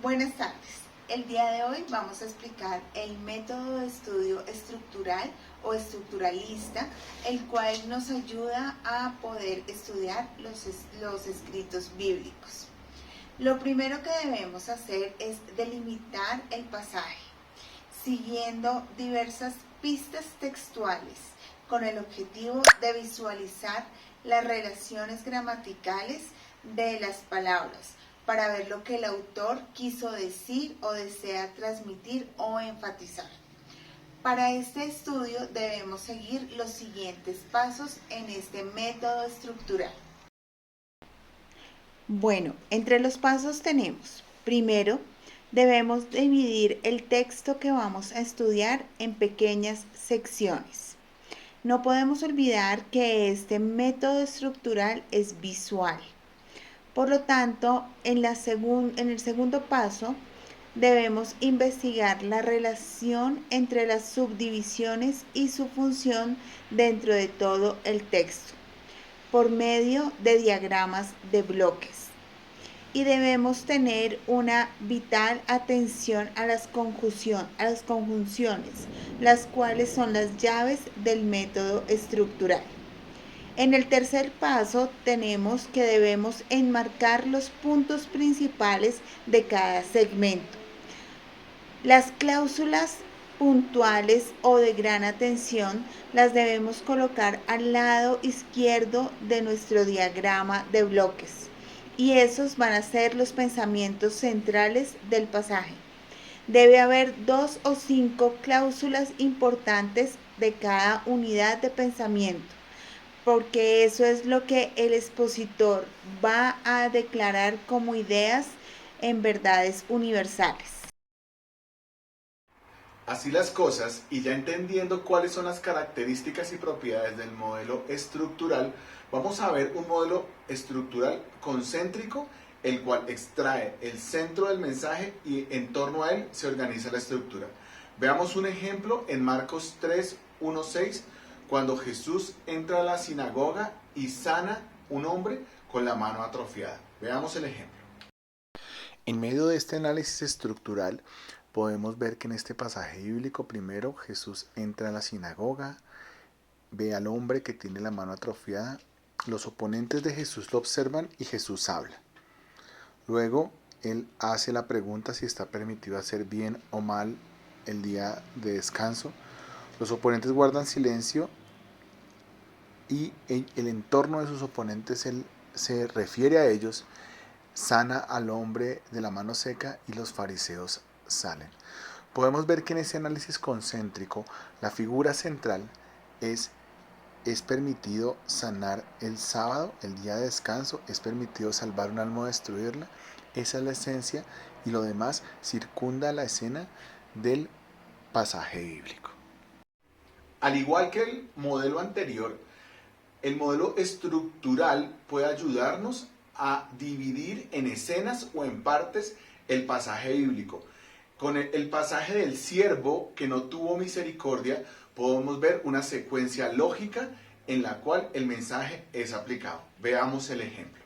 Buenas tardes. El día de hoy vamos a explicar el método de estudio estructural o estructuralista, el cual nos ayuda a poder estudiar los escritos bíblicos. Lo primero que debemos hacer es delimitar el pasaje, siguiendo diversas pistas textuales con el objetivo de visualizar las relaciones gramaticales de las palabras, para ver lo que el autor quiso decir o desea transmitir o enfatizar. Para este estudio debemos seguir los siguientes pasos en este método estructural. Bueno, entre los pasos tenemos, primero, debemos dividir el texto que vamos a estudiar en pequeñas secciones. No podemos olvidar que este método estructural es visual. Por lo tanto, en el segundo paso, debemos investigar la relación entre las subdivisiones y su función dentro de todo el texto, por medio de diagramas de bloques. Y debemos tener una vital atención a las conjunciones, las cuales son las llaves del método estructural. En el tercer paso tenemos que debemos enmarcar los puntos principales de cada segmento. Las cláusulas puntuales o de gran atención las debemos colocar al lado izquierdo de nuestro diagrama de bloques, y esos van a ser los pensamientos centrales del pasaje. Debe haber 2 o 5 cláusulas importantes de cada unidad de pensamiento, porque eso es lo que el expositor va a declarar como ideas en verdades universales. Así las cosas, y ya entendiendo cuáles son las características y propiedades del modelo estructural, vamos a ver un modelo estructural concéntrico, el cual extrae el centro del mensaje y en torno a él se organiza la estructura. Veamos un ejemplo en Marcos 3, 1, 6, cuando Jesús entra a la sinagoga y sana un hombre con la mano atrofiada. Veamos el ejemplo. En medio de este análisis estructural, podemos ver que en este pasaje bíblico, primero Jesús entra a la sinagoga, ve al hombre que tiene la mano atrofiada, los oponentes de Jesús lo observan y Jesús habla. Luego, él hace la pregunta si está permitido hacer bien o mal el día de descanso. Los oponentes guardan silencio y en el entorno de sus oponentes él se refiere a ellos, sana al hombre de la mano seca y los fariseos salen. Podemos ver que en ese análisis concéntrico la figura central es permitido sanar el sábado, el día de descanso, es permitido salvar un alma o destruirla. Esa es la esencia y lo demás circunda la escena del pasaje bíblico. Al igual que el modelo anterior, el modelo estructural puede ayudarnos a dividir en escenas o en partes el pasaje bíblico. Con el pasaje del siervo que no tuvo misericordia, podemos ver una secuencia lógica en la cual el mensaje es aplicado. Veamos el ejemplo.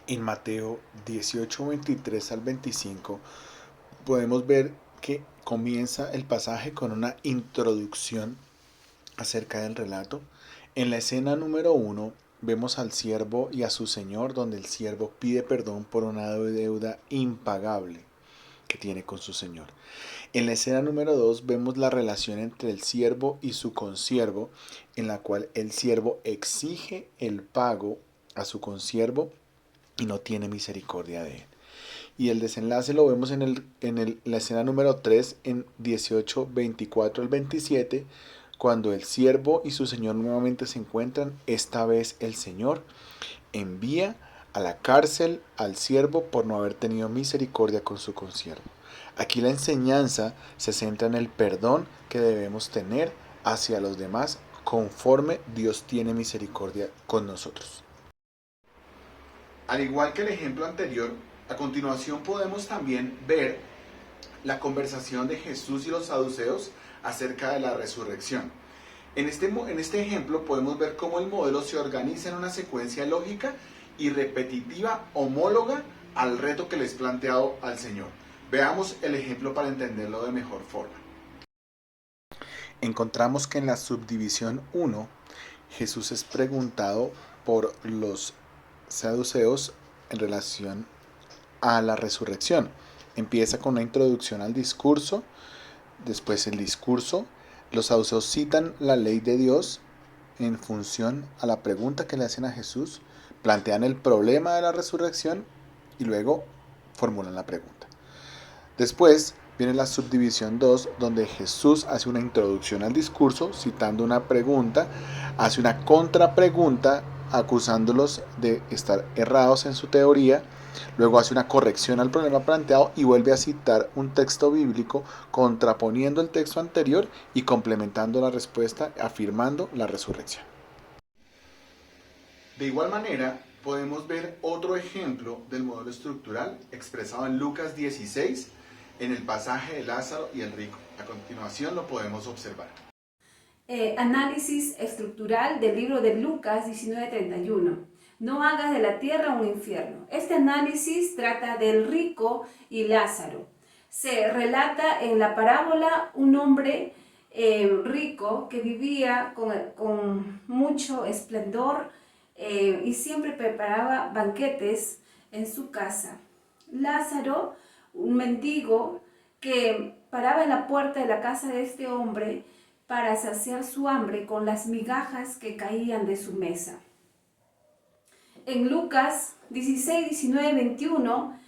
En Mateo 18, 23 al 25, podemos ver que comienza el pasaje con una introducción acerca del relato. En la escena número 1 vemos al siervo y a su señor, donde el siervo pide perdón por una deuda impagable que tiene con su señor. En la escena número 2 vemos la relación entre el siervo y su consiervo, en la cual el siervo exige el pago a su consiervo y no tiene misericordia de él. Y el desenlace lo vemos en la escena número 3, en 18, 24 al 27, cuando el siervo y su señor nuevamente se encuentran. Esta vez el señor envía a la cárcel al siervo por no haber tenido misericordia con su consiervo. Aquí la enseñanza se centra en el perdón que debemos tener hacia los demás conforme Dios tiene misericordia con nosotros. Al igual que el ejemplo anterior, a continuación podemos también ver la conversación de Jesús y los saduceos acerca de la resurrección. En este ejemplo podemos ver cómo el modelo se organiza en una secuencia lógica y repetitiva homóloga al reto que les he planteado al Señor. Veamos el ejemplo para entenderlo de mejor forma. Encontramos que en la subdivisión 1, Jesús es preguntado por los saduceos en relación a la resurrección. Empieza con una introducción al discurso, después el discurso. Los saduceos citan la ley de Dios en función a la pregunta que le hacen a Jesús, plantean el problema de la resurrección y luego formulan la pregunta. Después viene la subdivisión 2, donde Jesús hace una introducción al discurso, citando una pregunta, hace una contrapregunta, acusándolos de estar errados en su teoría, luego hace una corrección al problema planteado y vuelve a citar un texto bíblico, contraponiendo el texto anterior y complementando la respuesta, afirmando la resurrección. De igual manera, podemos ver otro ejemplo del modelo estructural expresado en Lucas 16, en el pasaje de Lázaro y el rico. A continuación lo podemos observar. Análisis estructural del libro de Lucas 19:31. No hagas de la tierra un infierno. Este análisis trata del rico y Lázaro. Se relata en la parábola un hombre rico que vivía con mucho esplendor y siempre preparaba banquetes en su casa. Lázaro, un mendigo que paraba en la puerta de la casa de este hombre para saciar su hambre con las migajas que caían de su mesa. En Lucas 16, 19, 21,